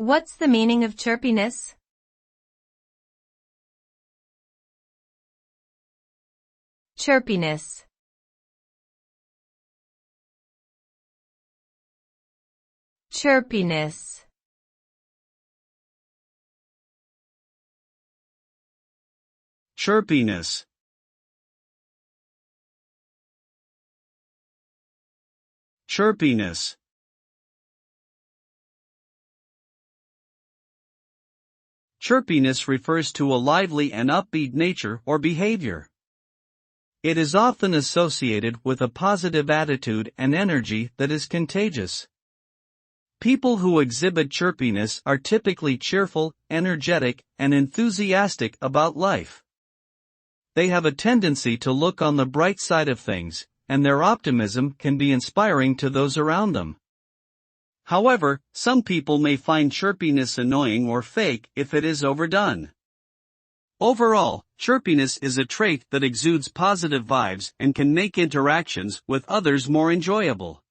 What's the meaning of chirpiness? Chirpiness. Chirpiness. Chirpiness. Chirpiness. Chirpiness refers to a lively and upbeat nature or behavior. It is often associated with a positive attitude and energy that is contagious. People who exhibit chirpiness are typically cheerful, energetic, and enthusiastic about life. They have a tendency to look on the bright side of things, and their optimism can be inspiring to those around them. However, some people may find chirpiness annoying or fake if it is overdone. Overall, chirpiness is a trait that exudes positive vibes and can make interactions with others more enjoyable.